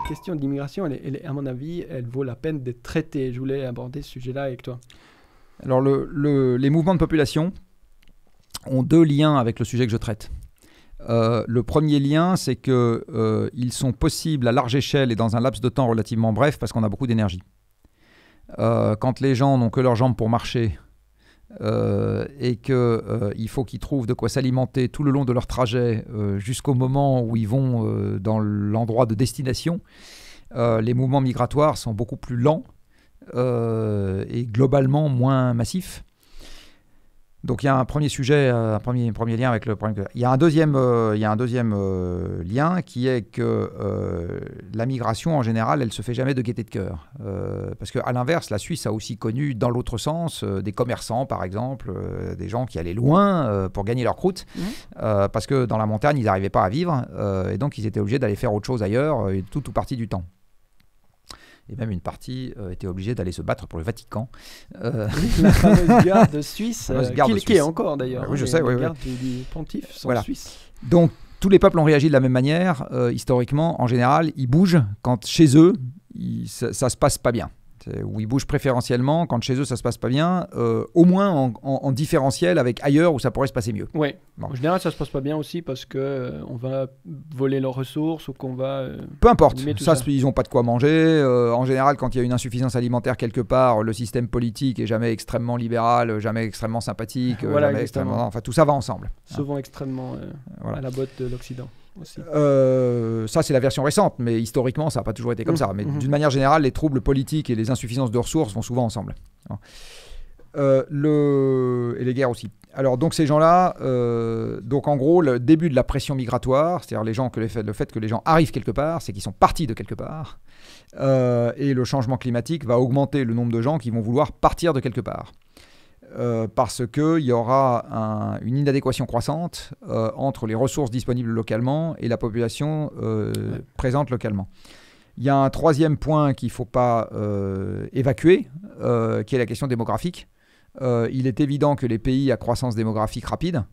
question d'immigration, à mon avis, elle vaut la peine d'être traitée. Je voulais aborder ce sujet-là avec toi. Alors, les mouvements de population ont deux liens avec le sujet que je traite. Le premier lien, c'est qu'ils sont possibles à large échelle et dans un laps de temps relativement bref parce qu'on a beaucoup d'énergie. Quand les gens n'ont que leurs jambes pour marcher et qu'il faut qu'ils trouvent de quoi s'alimenter tout le long de leur trajet jusqu'au moment où ils vont dans l'endroit de destination, les mouvements migratoires sont beaucoup plus lents et globalement moins massifs. Donc il y a un premier sujet, un premier lien avec le problème. Il y a un deuxième lien qui est que la migration en général, elle se fait jamais de gaieté de cœur. Parce qu'à l'inverse, la Suisse a aussi connu dans l'autre sens des commerçants par exemple, des gens qui allaient loin pour gagner leur croûte, parce que dans la montagne ils n'arrivaient pas à vivre et donc ils étaient obligés d'aller faire autre chose ailleurs, tout partie du temps. Et même une partie était obligée d'aller se battre pour le Vatican. La fameuse garde suisse, qui est encore d'ailleurs. Oui, je sais. Les gardes du pontife sont suisses. Donc, tous les peuples ont réagi de la même manière. Historiquement, en général, ils bougent quand chez eux, ça se passe pas bien. Où ils bougent préférentiellement quand chez eux ça se passe pas bien, au moins en différentiel avec ailleurs où ça pourrait se passer mieux. Oui, bon. En général ça se passe pas bien aussi parce qu'on va voler leurs ressources ou qu'on va... Peu importe, ça. Ils n'ont pas de quoi manger. En général, quand il y a une insuffisance alimentaire quelque part, le système politique est jamais extrêmement libéral, jamais extrêmement sympathique, jamais extrêmement... Enfin, tout ça va ensemble. Souvent extrêmement à la botte de l'Occident. Ça c'est la version récente, mais historiquement ça n'a pas toujours été comme ça. Mais d'une manière générale, les troubles politiques et les insuffisances de ressources vont souvent ensemble. Et les guerres aussi. Alors donc ces gens-là, donc en gros le début de la pression migratoire, c'est-à-dire le fait que les gens arrivent quelque part, c'est qu'ils sont partis de quelque part, et le changement climatique va augmenter le nombre de gens qui vont vouloir partir de quelque part. Parce qu'il y aura une inadéquation croissante entre les ressources disponibles localement et la population présente localement. Il y a un troisième point qu'il ne faut pas évacuer, qui est la question démographique. Il est évident que les pays à croissance démographique rapide,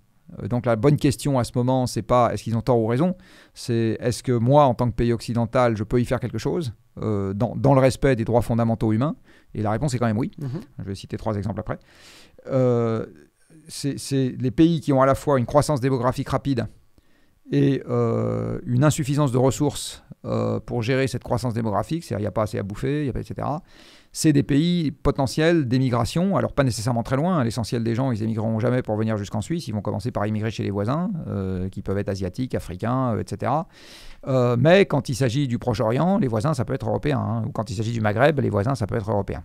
donc la bonne question à ce moment, c'est pas est-ce qu'ils ont tort ou raison, c'est est-ce que moi, en tant que pays occidental, je peux y faire quelque chose dans le respect des droits fondamentaux humains. Et la réponse est quand même oui. Je vais citer 3 exemples après. C'est les pays qui ont à la fois une croissance démographique rapide et une insuffisance de ressources pour gérer cette croissance démographique, c'est-à-dire il n'y a pas assez à bouffer, etc. C'est des pays potentiels d'émigration, alors pas nécessairement très loin. L'essentiel des gens, ils émigreront jamais pour venir jusqu'en Suisse. Ils vont commencer par immigrer chez les voisins, qui peuvent être asiatiques, africains, etc. Mais quand il s'agit du Proche-Orient, les voisins, ça peut être européen. Ou quand il s'agit du Maghreb, les voisins, ça peut être européen.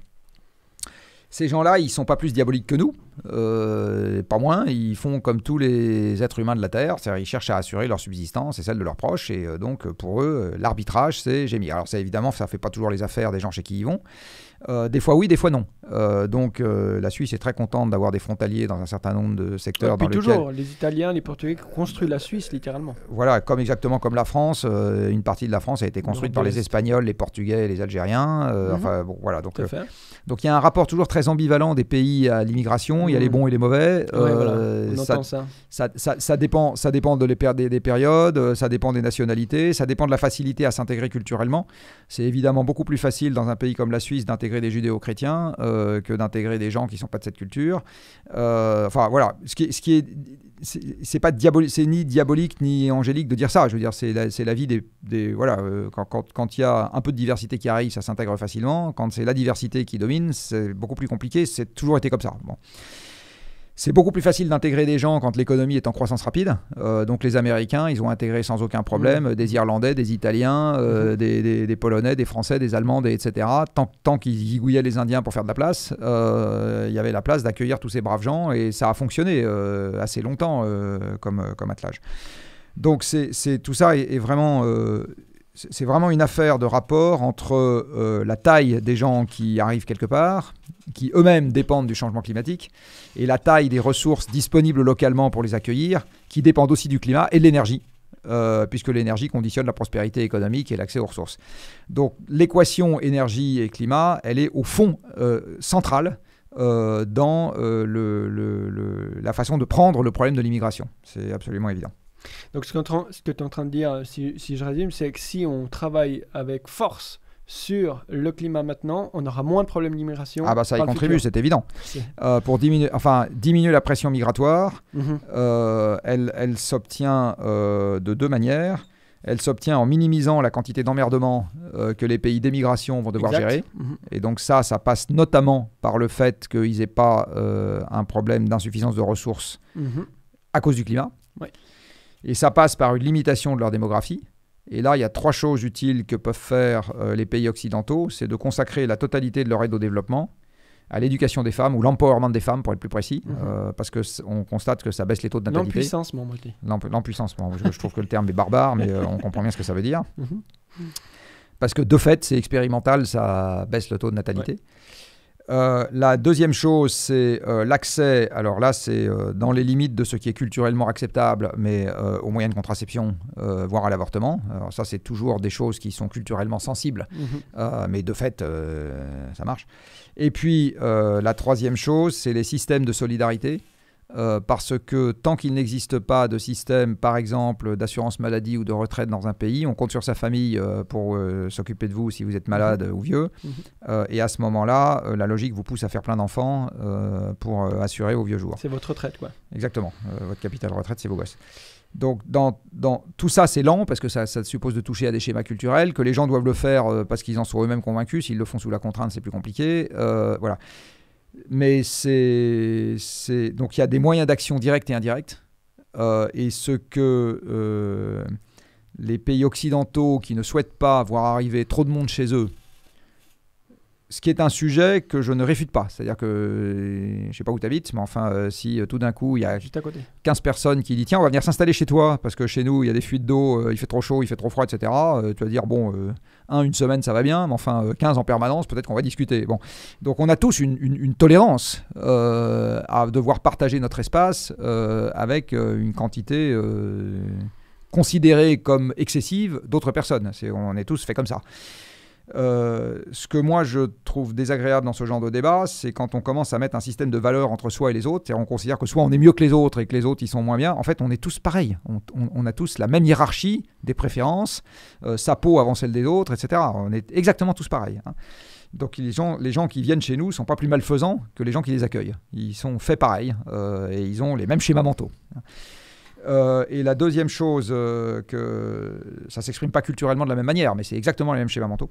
Ces gens-là, ils ne sont pas plus diaboliques que nous, pas moins. Ils font comme tous les êtres humains de la Terre, c'est-à-dire ils cherchent à assurer leur subsistance et celle de leurs proches. Et donc, pour eux, l'arbitrage, c'est j'émigre. Alors, évidemment, ça ne fait pas toujours les affaires des gens chez qui ils vont. Des fois oui, des fois non. Donc la Suisse est très contente d'avoir des frontaliers dans un certain nombre de secteurs. Depuis toujours, les Italiens, les Portugais construisent la Suisse littéralement. Voilà, exactement comme la France, une partie de la France a été construite par les Espagnols, les Portugais et les Algériens. Enfin bon, voilà. Donc il y a un rapport toujours très ambivalent des pays à l'immigration. Il y a les bons et les mauvais. On entend ça. Ça dépend des périodes, ça dépend des nationalités, ça dépend de la facilité à s'intégrer culturellement. C'est évidemment beaucoup plus facile dans un pays comme la Suisse d'intégrer des judéo-chrétiens que d'intégrer des gens qui ne sont pas de cette culture. Enfin voilà, c'est ni diabolique ni angélique de dire ça. Je veux dire, c'est la vie voilà. Quand il y a un peu de diversité qui arrive, ça s'intègre facilement. Quand c'est la diversité qui domine, c'est beaucoup plus compliqué. C'est toujours été comme ça. Bon. C'est beaucoup plus facile d'intégrer des gens quand l'économie est en croissance rapide. Donc les Américains, ils ont intégré sans aucun problème des Irlandais, des Italiens, des Polonais, des Français, des Allemands, etc. Tant qu'ils zigouillaient les Indiens pour faire de la place, il y avait la place d'accueillir tous ces braves gens et ça a fonctionné assez longtemps comme attelage. Donc tout ça est vraiment... c'est vraiment une affaire de rapport entre la taille des gens qui arrivent quelque part, qui eux-mêmes dépendent du changement climatique, et la taille des ressources disponibles localement pour les accueillir, qui dépendent aussi du climat et de l'énergie, puisque l'énergie conditionne la prospérité économique et l'accès aux ressources. Donc l'équation énergie et climat, elle est au fond centrale dans la façon de prendre le problème de l'immigration. C'est absolument évident. Donc ce que tu es en train de dire, si je résume, c'est que si on travaille avec force sur le climat maintenant, on aura moins de problèmes d'immigration. Ah bah ça y contribue, c'est évident. Pour diminuer la pression migratoire, elle s'obtient de deux manières. Elle s'obtient en minimisant la quantité d'emmerdements que les pays d'émigration vont devoir gérer. Et donc ça passe notamment par le fait qu'ils n'aient pas un problème d'insuffisance de ressources à cause du climat. Ouais. Et ça passe par une limitation de leur démographie. Et là, il y a 3 choses utiles que peuvent faire les pays occidentaux. C'est de consacrer la totalité de leur aide au développement à l'éducation des femmes, ou l'empowerment des femmes, pour être plus précis, parce qu'on constate que ça baisse les taux de natalité. L'empuissancement, moi je dis. L'empuissancement, je trouve que le terme est barbare, mais on comprend bien ce que ça veut dire. Parce que de fait, c'est expérimental, ça baisse le taux de natalité. Ouais. La deuxième chose, c'est l'accès, alors là c'est dans les limites de ce qui est culturellement acceptable, mais aux moyens de contraception, voire à l'avortement. Alors ça c'est toujours des choses qui sont culturellement sensibles, mais de fait ça marche. Et puis la troisième chose, c'est les systèmes de solidarité. Parce que tant qu'il n'existe pas de système, par exemple, d'assurance maladie ou de retraite dans un pays, on compte sur sa famille pour s'occuper de vous si vous êtes malade ou vieux. Et à ce moment-là, la logique vous pousse à faire plein d'enfants pour assurer vos vieux jours. C'est votre retraite, quoi. Exactement. Votre capital retraite, c'est vos gosses. Donc, dans tout ça, c'est lent parce que ça suppose de toucher à des schémas culturels, que les gens doivent le faire parce qu'ils en sont eux-mêmes convaincus. S'ils le font sous la contrainte, c'est plus compliqué. Voilà. Mais donc il y a des moyens d'action directs et indirects. Et ce que les pays occidentaux qui ne souhaitent pas voir arriver trop de monde chez eux, ce qui est un sujet que je ne réfute pas. C'est-à-dire que, je ne sais pas où tu habites, mais enfin, si tout d'un coup, il y a juste à côté. 15 personnes qui disent « Tiens, on va venir s'installer chez toi, parce que chez nous, il y a des fuites d'eau, il fait trop chaud, il fait trop froid, etc. » Tu vas dire « Bon, une semaine, ça va bien, mais enfin, 15 en permanence, peut-être qu'on va discuter. » Bon. Donc, on a tous une tolérance à devoir partager notre espace avec une quantité considérée comme excessive d'autres personnes. On est tous faits comme ça. Ce que moi je trouve désagréable dans ce genre de débat, c'est quand on commence à mettre un système de valeurs entre soi et les autres, et on considère que soit on est mieux que les autres et que les autres ils sont moins bien. En fait, on est tous pareils. On a tous la même hiérarchie des préférences, sa peau avant celle des autres, etc. On est exactement tous pareils. Donc les gens qui viennent chez nous ne sont pas plus malfaisants que les gens qui les accueillent. Ils sont faits pareil et ils ont les mêmes schémas mentaux. Et la deuxième chose, que ça ne s'exprime pas culturellement de la même manière, mais c'est exactement les mêmes schémas mentaux.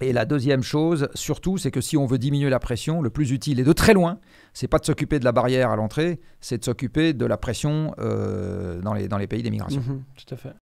Et la deuxième chose, surtout, c'est que si on veut diminuer la pression, le plus utile, et de très loin, c'est pas de s'occuper de la barrière à l'entrée, c'est de s'occuper de la pression dans les pays d'émigration. Tout à fait.